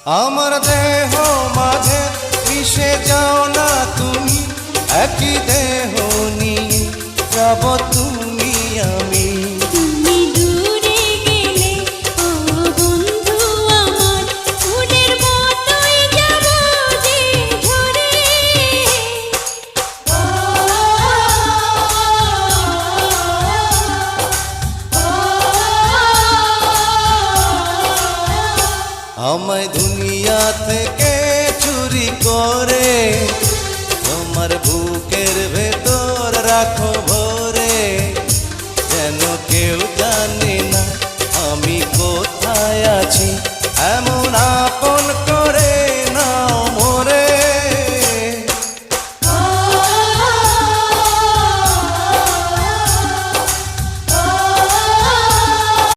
আমার দেহ মাঝে মিশে যাও না তুমি, একই দেহ নিয়ে যাব তুমি আমি। তুমি দূরে গেলে ও বন্ধু আমার, ফুলের মতোই যাব যে ঝরে। আমায় দুনিয়া থেকে চুরি করে